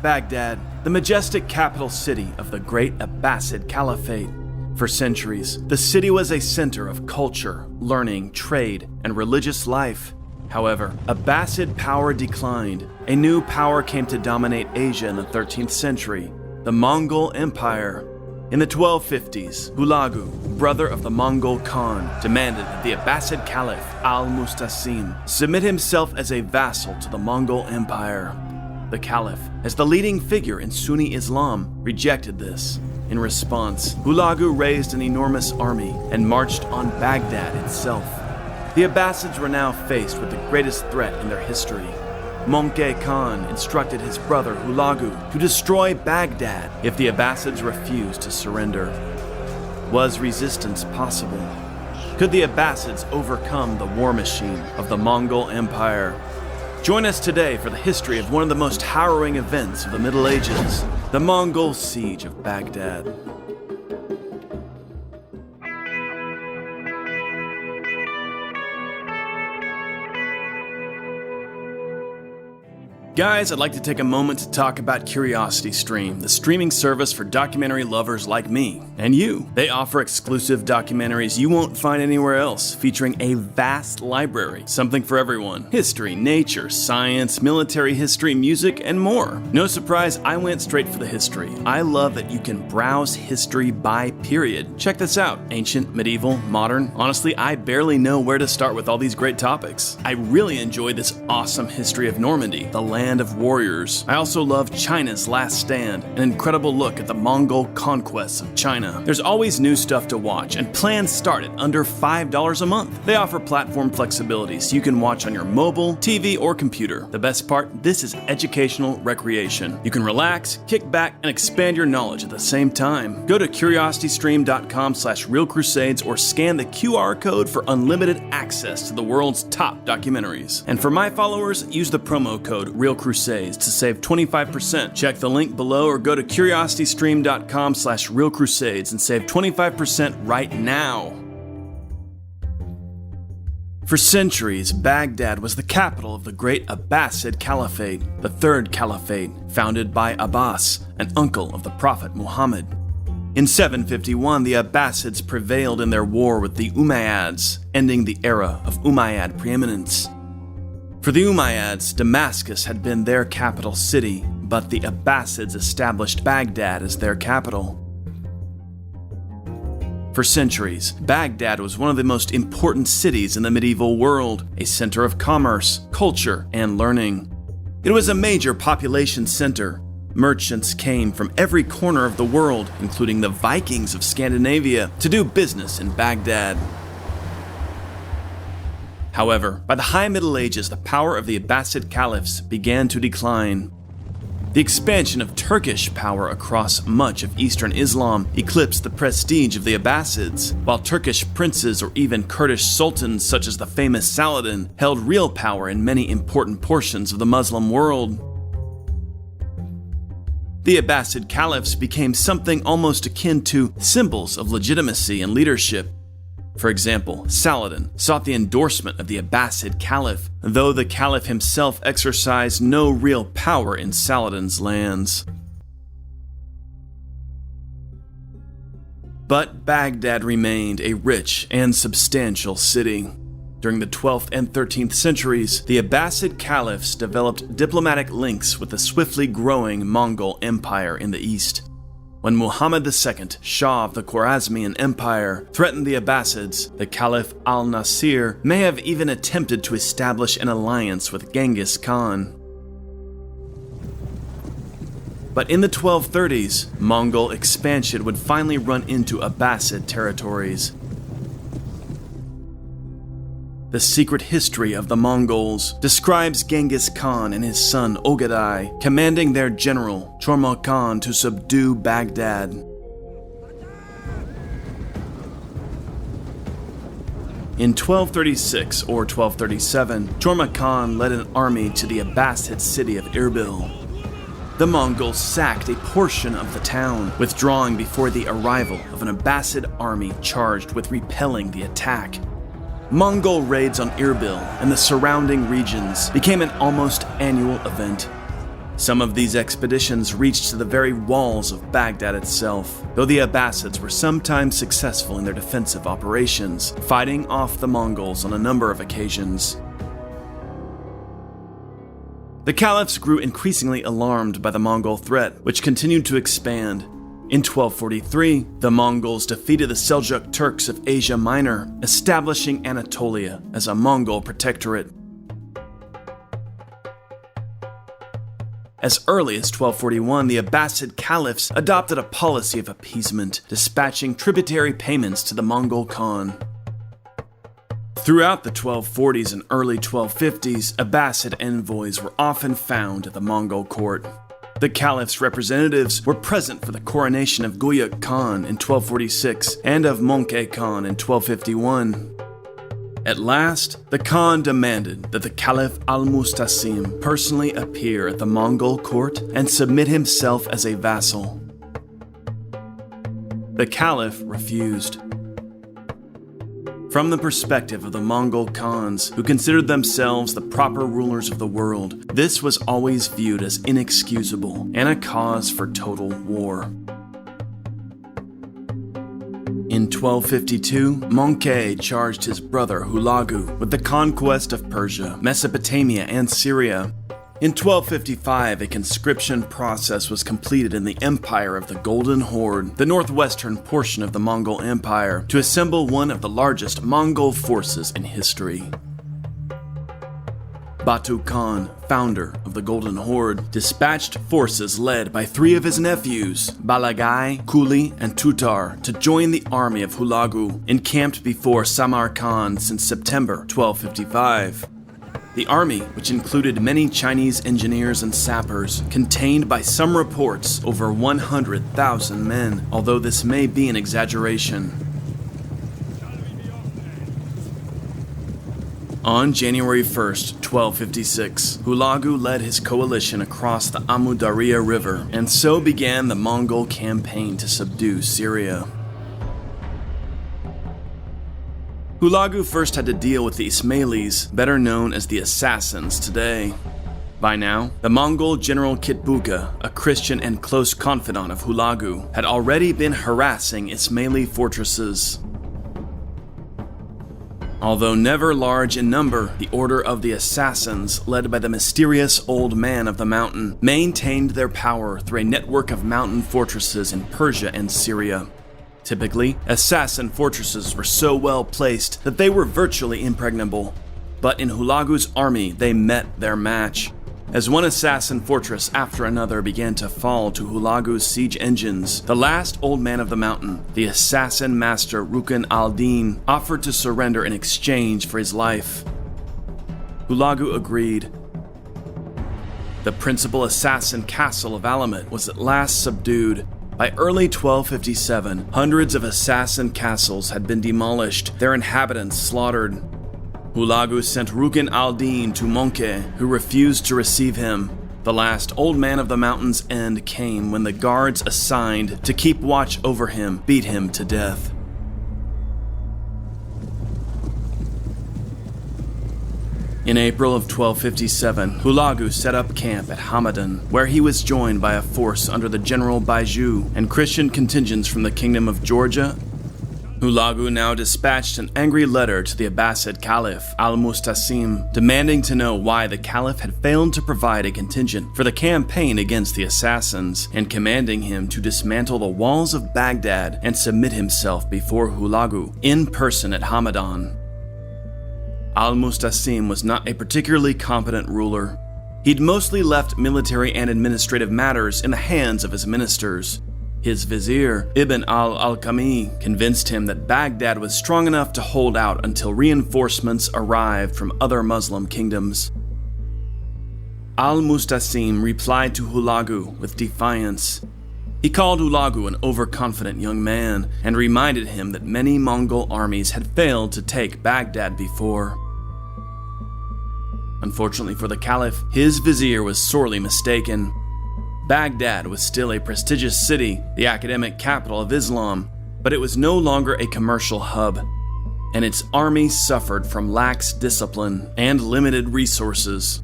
Baghdad, the majestic capital city of the great Abbasid Caliphate. For centuries, the city was a center of culture, learning, trade, and religious life. However, Abbasid power declined. A new power came to dominate Asia in the 13th century, the Mongol Empire. In the 1250s, Hulagu, brother of the Mongol Khan, demanded that the Abbasid Caliph Al-Mustasim submit himself as a vassal to the Mongol Empire. The Caliph, as the leading figure in Sunni Islam, rejected this. In response, Hulagu raised an enormous army and marched on Baghdad itself. The Abbasids were now faced with the greatest threat in their history. Monke Khan instructed his brother Hulagu to destroy Baghdad if the Abbasids refused to surrender. Was resistance possible? Could the Abbasids overcome the war machine of the Mongol Empire? Join us today for the history of one of the most harrowing events of the Middle Ages, the Mongol siege of Baghdad. Guys, I'd like to take a moment to talk about CuriosityStream, the streaming service for documentary lovers like me and you. They offer exclusive documentaries you won't find anywhere else, featuring a vast library, something for everyone. History, nature, science, military history, music, and more. No surprise, I went straight for the history. I love that you can browse history by period. Check this out: ancient, medieval, modern. Honestly, I barely know where to start with all these great topics. I really enjoy this awesome history of Normandy, the land of warriors. I also love China's Last Stand, an incredible look at the Mongol conquests of China. There's always new stuff to watch, and plans start at under $5 a month. They offer platform flexibility so you can watch on your mobile, TV, or computer. The best part, this is educational recreation. You can relax, kick back, and expand your knowledge at the same time. Go to curiositystream.com/realcrusades or scan the QR code for unlimited access to the world's top documentaries. And for my followers, use the promo code RealCrusades to save 25%. Check the link below or go to curiositystream.com/realcrusades and save 25% right now. For centuries, Baghdad was the capital of the great Abbasid Caliphate, the third caliphate, founded by Abbas, an uncle of the Prophet Muhammad. In 751, the Abbasids prevailed in their war with the Umayyads, ending the era of Umayyad preeminence. For the Umayyads, Damascus had been their capital city, but the Abbasids established Baghdad as their capital. For centuries, Baghdad was one of the most important cities in the medieval world, a center of commerce, culture, and learning. It was a major population center. Merchants came from every corner of the world, including the Vikings of Scandinavia, to do business in Baghdad. However, by the High Middle Ages, the power of the Abbasid caliphs began to decline. The expansion of Turkish power across much of Eastern Islam eclipsed the prestige of the Abbasids, while Turkish princes or even Kurdish sultans such as the famous Saladin held real power in many important portions of the Muslim world. The Abbasid caliphs became something almost akin to symbols of legitimacy and leadership. For example, Saladin sought the endorsement of the Abbasid Caliph, though the Caliph himself exercised no real power in Saladin's lands. But Baghdad remained a rich and substantial city. During the 12th and 13th centuries, the Abbasid Caliphs developed diplomatic links with the swiftly growing Mongol Empire in the east. When Muhammad II, Shah of the Khwarezmian Empire, threatened the Abbasids, the Caliph Al-Nasir may have even attempted to establish an alliance with Genghis Khan. But in the 1230s, Mongol expansion would finally run into Abbasid territories. The Secret History of the Mongols describes Genghis Khan and his son Ogadai commanding their general, Chorma Khan, to subdue Baghdad. In 1236 or 1237, Chorma Khan led an army to the Abbasid city of Erbil. The Mongols sacked a portion of the town, withdrawing before the arrival of an Abbasid army charged with repelling the attack. Mongol raids on Erbil and the surrounding regions became an almost annual event. Some of these expeditions reached to the very walls of Baghdad itself, though the Abbasids were sometimes successful in their defensive operations, fighting off the Mongols on a number of occasions. The caliphs grew increasingly alarmed by the Mongol threat, which continued to expand. In 1243, the Mongols defeated the Seljuk Turks of Asia Minor, establishing Anatolia as a Mongol protectorate. As early as 1241, the Abbasid Caliphs adopted a policy of appeasement, dispatching tributary payments to the Mongol Khan. Throughout the 1240s and early 1250s, Abbasid envoys were often found at the Mongol court. The Caliph's representatives were present for the coronation of Guyuk Khan in 1246 and of Monke Khan in 1251. At last, the Khan demanded that the Caliph Al-Mustasim personally appear at the Mongol court and submit himself as a vassal. The Caliph refused. From the perspective of the Mongol Khans, who considered themselves the proper rulers of the world, this was always viewed as inexcusable and a cause for total war. In 1252, Monke charged his brother Hulagu with the conquest of Persia, Mesopotamia, and Syria. In 1255, a conscription process was completed in the Empire of the Golden Horde, the northwestern portion of the Mongol Empire, to assemble one of the largest Mongol forces in history. Batu Khan, founder of the Golden Horde, dispatched forces led by three of his nephews, Balagai, Kuli, and Tutar, to join the army of Hulagu, encamped before Samarkand since September 1255. The army, which included many Chinese engineers and sappers, contained by some reports over 100,000 men, although this may be an exaggeration. On January 1st, 1256, Hulagu led his coalition across the Amu Darya River, and so began the Mongol campaign to subdue Syria. Hulagu first had to deal with the Ismailis, better known as the Assassins today. By now, the Mongol general Kitbuga, a Christian and close confidant of Hulagu, had already been harassing Ismaili fortresses. Although never large in number, the Order of the Assassins, led by the mysterious Old Man of the Mountain, maintained their power through a network of mountain fortresses in Persia and Syria. Typically, assassin fortresses were so well placed that they were virtually impregnable. But in Hulagu's army, they met their match. As one assassin fortress after another began to fall to Hulagu's siege engines, the last Old Man of the Mountain, the assassin master Rukn al-Din, offered to surrender in exchange for his life. Hulagu agreed. The principal assassin castle of Alamut was at last subdued. By early 1257, hundreds of assassin castles had been demolished, their inhabitants slaughtered. Hulagu sent Rukn al-Din to Monke, who refused to receive him. The last Old Man of the Mountain's end came when the guards assigned to keep watch over him beat him to death. In April of 1257, Hulagu set up camp at Hamadan, where he was joined by a force under the General Baiju and Christian contingents from the Kingdom of Georgia. Hulagu now dispatched an angry letter to the Abbasid Caliph, Al-Mustasim, demanding to know why the Caliph had failed to provide a contingent for the campaign against the assassins, and commanding him to dismantle the walls of Baghdad and submit himself before Hulagu in person at Hamadan. Al-Mustasim was not a particularly competent ruler. He'd mostly left military and administrative matters in the hands of his ministers. His vizier, Ibn al-Alqami, convinced him that Baghdad was strong enough to hold out until reinforcements arrived from other Muslim kingdoms. Al-Mustasim replied to Hulagu with defiance. He called Hulagu an overconfident young man and reminded him that many Mongol armies had failed to take Baghdad before. Unfortunately for the Caliph, his vizier was sorely mistaken. Baghdad was still a prestigious city, the academic capital of Islam, but it was no longer a commercial hub, and its army suffered from lax discipline and limited resources.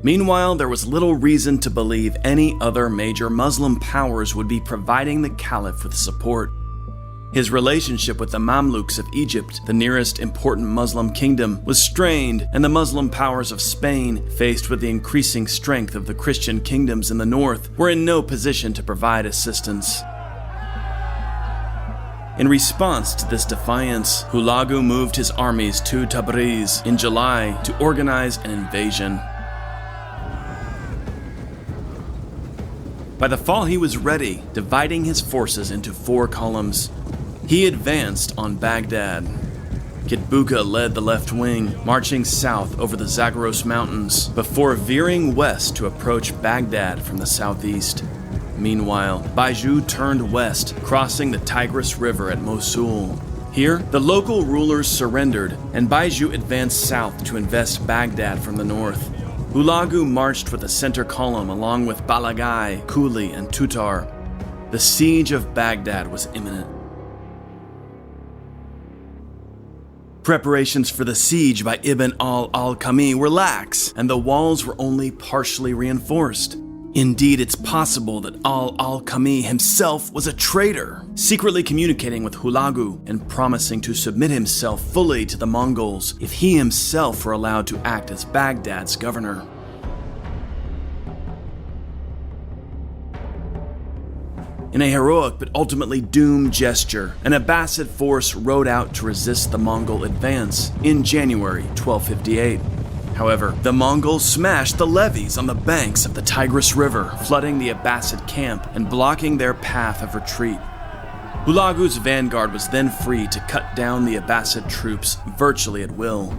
Meanwhile, there was little reason to believe any other major Muslim powers would be providing the Caliph with support. His relationship with the Mamluks of Egypt, the nearest important Muslim kingdom, was strained, and the Muslim powers of Spain, faced with the increasing strength of the Christian kingdoms in the north, were in no position to provide assistance. In response to this defiance, Hulagu moved his armies to Tabriz in July to organize an invasion. By the fall, he was ready, dividing his forces into 4 columns. He advanced on Baghdad. Kitbuka led the left wing, marching south over the Zagros Mountains, before veering west to approach Baghdad from the southeast. Meanwhile, Baiju turned west, crossing the Tigris River at Mosul. Here, the local rulers surrendered, and Baiju advanced south to invest Baghdad from the north. Hulagu marched with a center column along with Balagai, Kuli, and Tutar. The siege of Baghdad was imminent. Preparations for the siege by Ibn al-Kami were lax, and the walls were only partially reinforced. Indeed, it's possible that al-Kami himself was a traitor, secretly communicating with Hulagu and promising to submit himself fully to the Mongols if he himself were allowed to act as Baghdad's governor. In a heroic but ultimately doomed gesture, an Abbasid force rode out to resist the Mongol advance in January 1258. However, the Mongols smashed the levees on the banks of the Tigris River, flooding the Abbasid camp and blocking their path of retreat. Hulagu's vanguard was then free to cut down the Abbasid troops virtually at will.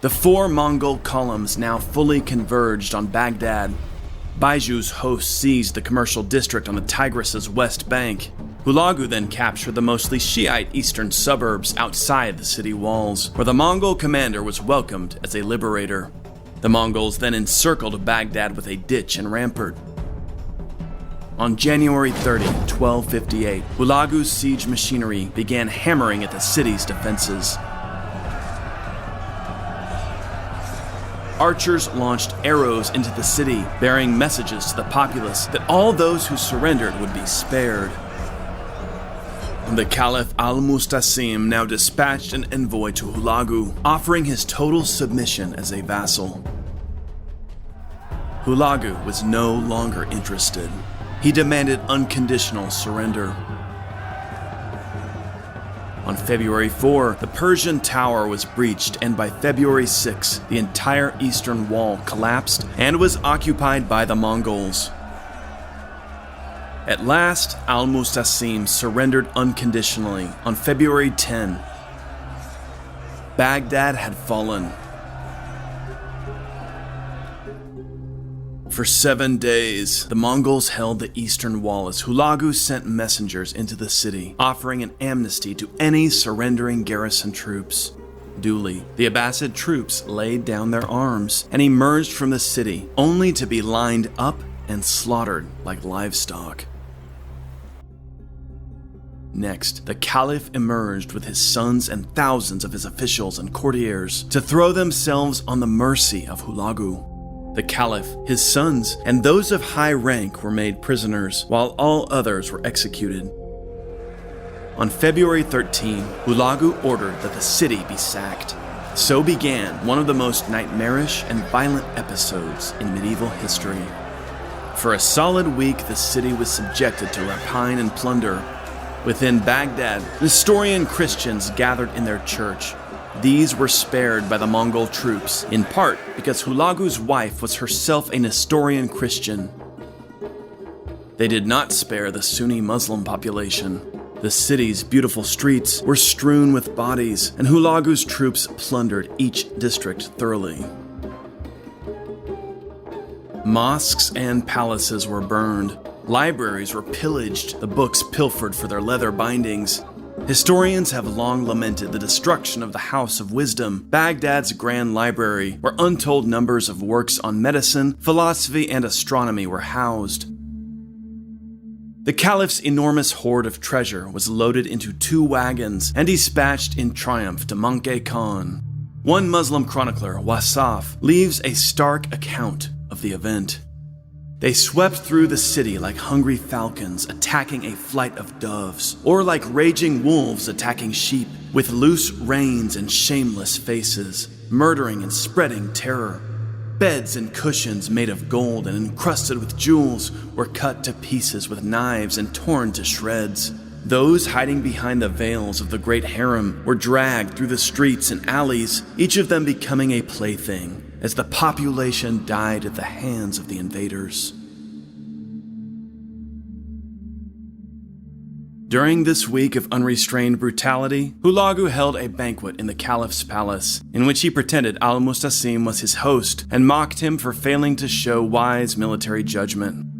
The 4 Mongol columns now fully converged on Baghdad. Baiju's host seized the commercial district on the Tigris's west bank. Hulagu then captured the mostly Shiite eastern suburbs outside the city walls, where the Mongol commander was welcomed as a liberator. The Mongols then encircled Baghdad with a ditch and rampart. On January 30, 1258, Hulagu's siege machinery began hammering at the city's defenses. Archers launched arrows into the city, bearing messages to the populace that all those who surrendered would be spared. The Caliph Al-Mustasim now dispatched an envoy to Hulagu, offering his total submission as a vassal. Hulagu was no longer interested. He demanded unconditional surrender. On February 4, the Persian tower was breached, and by February 6, the entire eastern wall collapsed and was occupied by the Mongols. At last, Al-Mustasim surrendered unconditionally on February 10. Baghdad had fallen. For 7 days, the Mongols held the eastern wall as Hulagu sent messengers into the city, offering an amnesty to any surrendering garrison troops. Duly, the Abbasid troops laid down their arms and emerged from the city, only to be lined up and slaughtered like livestock. Next, the Caliph emerged with his sons and thousands of his officials and courtiers to throw themselves on the mercy of Hulagu. The Caliph, his sons, and those of high rank were made prisoners, while all others were executed. On February 13, Hulagu ordered that the city be sacked. So began one of the most nightmarish and violent episodes in medieval history. For a solid week, the city was subjected to rapine and plunder. Within Baghdad, Nestorian Christians gathered in their church. These were spared by the Mongol troops, in part because Hulagu's wife was herself a Nestorian Christian. They did not spare the Sunni Muslim population. The city's beautiful streets were strewn with bodies, and Hulagu's troops plundered each district thoroughly. Mosques and palaces were burned. Libraries were pillaged, the books pilfered for their leather bindings. Historians have long lamented the destruction of the House of Wisdom, Baghdad's grand library, where untold numbers of works on medicine, philosophy, and astronomy were housed. The Caliph's enormous hoard of treasure was loaded into 2 wagons and dispatched in triumph to Monke Khan. One Muslim chronicler, Wasaf, leaves a stark account of the event. They swept through the city like hungry falcons attacking a flight of doves, or like raging wolves attacking sheep, with loose reins and shameless faces, murdering and spreading terror. Beds and cushions made of gold and encrusted with jewels were cut to pieces with knives and torn to shreds. Those hiding behind the veils of the great harem were dragged through the streets and alleys, each of them becoming a plaything, as the population died at the hands of the invaders. During this week of unrestrained brutality, Hulagu held a banquet in the Caliph's palace, in which he pretended Al-Mustasim was his host and mocked him for failing to show wise military judgment.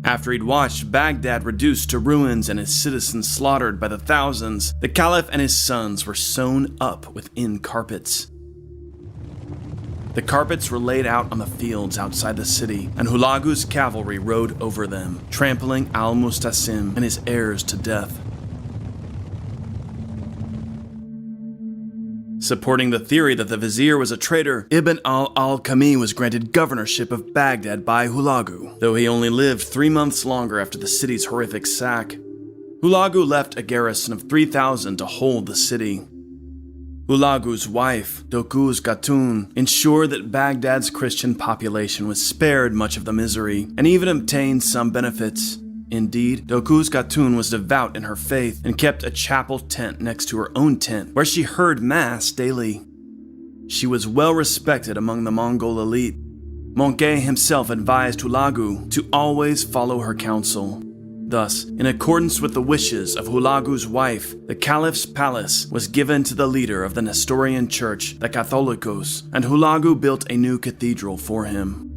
After he'd watched Baghdad reduced to ruins and his citizens slaughtered by the thousands, the Caliph and his sons were sewn up within carpets. The carpets were laid out on the fields outside the city, and Hulagu's cavalry rode over them, trampling Al-Mustasim and his heirs to death. Supporting the theory that the vizier was a traitor, Ibn al-Alqami was granted governorship of Baghdad by Hulagu, though he only lived 3 months longer after the city's horrific sack. Hulagu left a garrison of 3,000 to hold the city. Hulagu's wife, Doku's Khatun, ensured that Baghdad's Christian population was spared much of the misery, and even obtained some benefits. Indeed, Doku's Khatun was devout in her faith and kept a chapel tent next to her own tent, where she heard mass daily. She was well respected among the Mongol elite. Monke himself advised Hulagu to always follow her counsel. Thus, in accordance with the wishes of Hulagu's wife, the Caliph's palace was given to the leader of the Nestorian church, the Catholicos, and Hulagu built a new cathedral for him.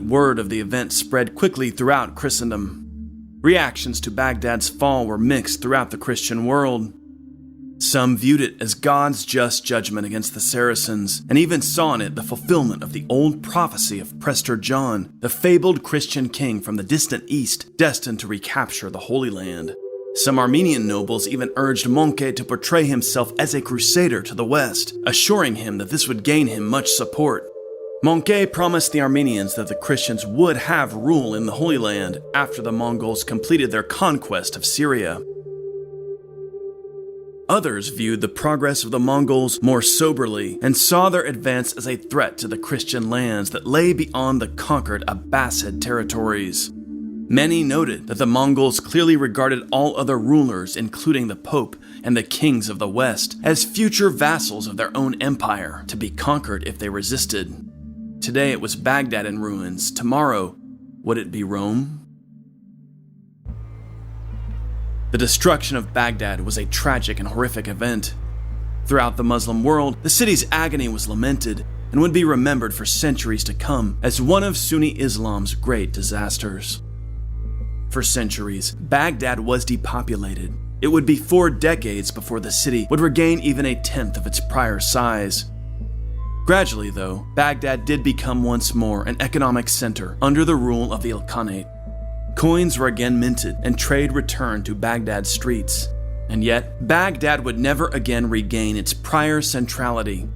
Word of the event spread quickly throughout Christendom. Reactions to Baghdad's fall were mixed throughout the Christian world. Some viewed it as God's just judgment against the Saracens, and even saw in it the fulfillment of the old prophecy of Prester John, the fabled Christian king from the distant east, destined to recapture the Holy Land. Some Armenian nobles even urged Monke to portray himself as a crusader to the west, assuring him that this would gain him much support. Monke promised the Armenians that the Christians would have rule in the Holy Land after the Mongols completed their conquest of Syria. Others viewed the progress of the Mongols more soberly and saw their advance as a threat to the Christian lands that lay beyond the conquered Abbasid territories. Many noted that the Mongols clearly regarded all other rulers, including the Pope and the kings of the West, as future vassals of their own empire to be conquered if they resisted. Today it was Baghdad in ruins. Tomorrow, would it be Rome? The destruction of Baghdad was a tragic and horrific event. Throughout the Muslim world, the city's agony was lamented and would be remembered for centuries to come as one of Sunni Islam's great disasters. For centuries, Baghdad was depopulated. It would be 4 decades before the city would regain even a tenth of its prior size. Gradually, though, Baghdad did become once more an economic center under the rule of the Ilkhanate. Coins were again minted, and trade returned to Baghdad's streets. And yet, Baghdad would never again regain its prior centrality.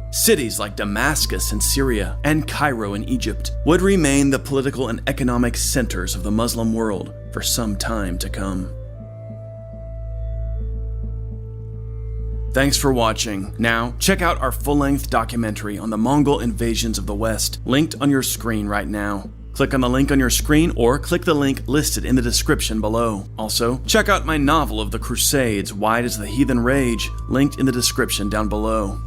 Cities like Damascus in Syria and Cairo in Egypt would remain the political and economic centers of the Muslim world for some time to come. Thanks for watching. Now, check out our full-length documentary on the Mongol invasions of the West, linked on your screen right now. Click on the link on your screen or click the link listed in the description below. Also, check out my novel of the Crusades, Why Does the Heathen Rage, linked in the description down below.